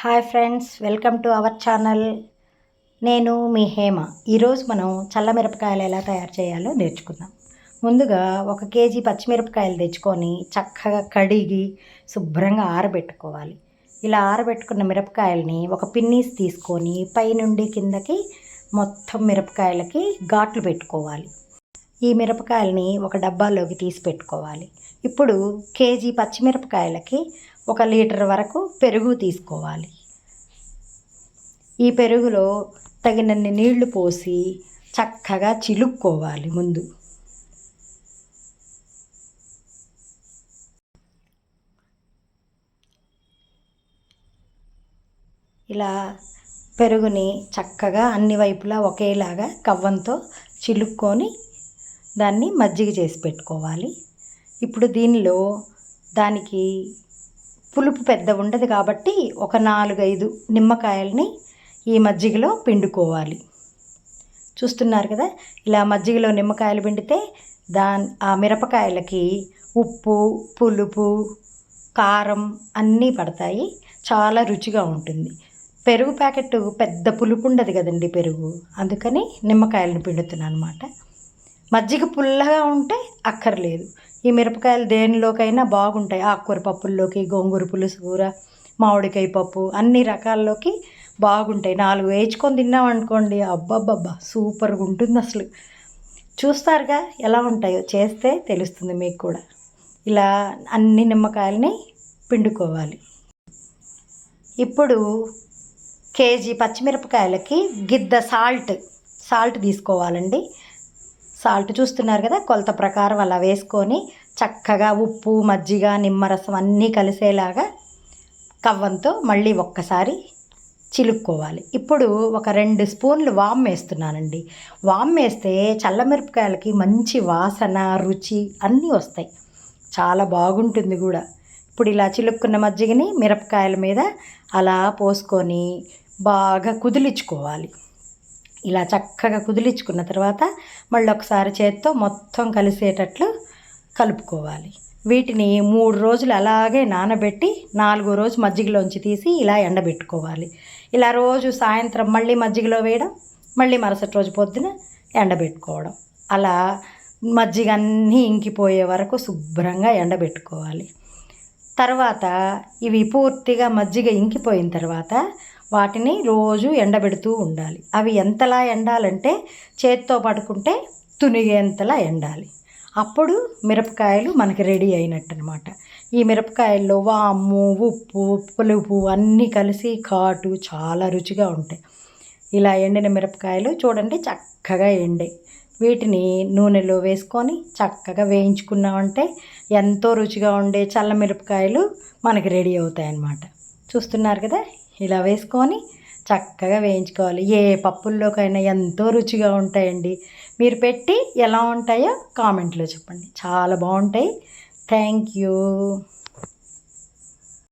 Hi friends, welcome to our channel. నేను మీ హేమ. ఈరోజు మనం చల్ల మిరపకాయలు ఎలా తయారు చేయాలో నేర్చుకుందాం. ముందుగా 1 కేజీ పచ్చిమిరపకాయలు తెచ్చుకొని చక్కగా కడిగి శుభ్రంగా ఆరబెట్టుకోవాలి. ఇలా ఆరబెట్టుకున్న మిరపకాయలని ఒక పిన్నీస్ తీసుకొని పైనుండి కిందకి మొత్తం మిరపకాయలకి ఘాట్లు పెట్టుకోవాలి. ఈ మిరపకాయలని ఒక డబ్బాలోకి తీసి పెట్టుకోవాలి. ఇప్పుడు కేజీ పచ్చిమిరపకాయలకి 1 లీటర్ వరకు పెరుగు తీసుకోవాలి. ఈ పెరుగులో తగినన్ని నీళ్లు పోసి చక్కగా చిలుక్కోవాలి. ముందు ఇలా పెరుగుని చక్కగా అన్ని వైపులా ఒకేలాగా కవ్వంతో చిలుక్కొని దాన్ని మజ్జిగ చేసి పెట్టుకోవాలి. ఇప్పుడు దీనిలో దానికి పులుపు పెద్ద ఉండదు కాబట్టి ఒక 4-5 నిమ్మకాయలని ఈ మజ్జిగలో పిండుకోవాలి. చూస్తున్నారు కదా, ఇలా మజ్జిగలో నిమ్మకాయలు పిండితే ఆ మిరపకాయలకి ఉప్పు, పులుపు, కారం అన్నీ పడతాయి. చాలా రుచిగా ఉంటుంది. పెరుగు ప్యాకెట్ పెద్ద పులుపు ఉండదు కదండి పెరుగు, అందుకని నిమ్మకాయలను పిండుతున్నాను అనమాట. మజ్జిగ పుల్లగా ఉంటే అక్కర్లేదు. ఈ మిరపకాయలు దేనిలోకైనా బాగుంటాయి. ఆకుకూర పప్పుల్లోకి, గోంగూర పులుసు కూర, మామిడికాయ పప్పు అన్ని రకాల్లోకి బాగుంటాయి. 4 వేయించుకొని తిన్నామనుకోండి, అబ్బబ్బబ్బా సూపర్గా ఉంటుంది అసలు. చూస్తారుగా ఎలా ఉంటాయో, చేస్తే తెలుస్తుంది మీకు కూడా. ఇలా అన్ని నిమ్మకాయలని పిండుకోవాలి. ఇప్పుడు కేజీ పచ్చిమిరపకాయలకి గిద్ద సాల్ట్ తీసుకోవాలండి. సాల్ట్ చూస్తున్నారు కదా, కొలత ప్రకారం అలా వేసుకొని చక్కగా ఉప్పు, మజ్జిగ, నిమ్మరసం అన్నీ కలిసేలాగా కవ్వంతో మళ్ళీ ఒక్కసారి చిలుక్కోవాలి. ఇప్పుడు ఒక 2 స్పూన్లు వామ్ వేస్తున్నానండి. వామ్ వేస్తే చల్లమిరపకాయలకి మంచి వాసన, రుచి అన్నీ వస్తాయి. చాలా బాగుంటుంది కూడా. ఇప్పుడు ఇలా చిలుక్కున్న మజ్జిగని మిరపకాయల మీద అలా పోసుకొని బాగా కుదిలించుకోవాలి. ఇలా చక్కగా కుదిలించుకున్న తర్వాత మళ్ళీ ఒకసారి చేత్తో మొత్తం కలిసేటట్లు కలుపుకోవాలి. వీటిని 3 రోజులు అలాగే నానబెట్టి 4వ రోజు మజ్జిగలోంచి తీసి ఇలా ఎండబెట్టుకోవాలి. ఇలా రోజు సాయంత్రం మళ్ళీ మజ్జిగలో వేయడం, మళ్ళీ మరుసటి రోజు పొద్దున ఎండబెట్టుకోవడం. అలా మజ్జిగ అన్నీ ఇంకిపోయే వరకు శుభ్రంగా ఎండబెట్టుకోవాలి. తర్వాత ఇవి పూర్తిగా మజ్జిగ ఇంకిపోయిన తర్వాత వాటిని రోజు ఎండబెడుతూ ఉండాలి. అవి ఎంతలా ఎండాలంటే చేత్తో పట్టుకుంటే తునిగేంతలా ఎండాలి. అప్పుడు మిరపకాయలు మనకి రెడీ అయినట్టు అనమాట. ఈ మిరపకాయల్లో వాము, ఉప్పు, పులుపు అన్నీ కలిసి ఘాటు చాలా రుచిగా ఉంటాయి. ఇలా ఎండిన మిరపకాయలు చూడండి చక్కగా ఎండాయి. వీటిని నూనెలో వేసుకొని చక్కగా వేయించుకున్నామంటే ఎంతో రుచిగా ఉండే చల్ల మిరపకాయలు మనకి రెడీ అవుతాయి అన్నమాట. చూస్తున్నారు కదా, ఇలా వేసుకొని చక్కగా వేయించుకోవాలి. ఏ పప్పుల్లోకైనా ఎంతో రుచిగా ఉంటాయండి. మీరు పెట్టి ఎలా ఉంటాయో కామెంట్లో చెప్పండి. చాలా బాగుంటాయి. Thank you.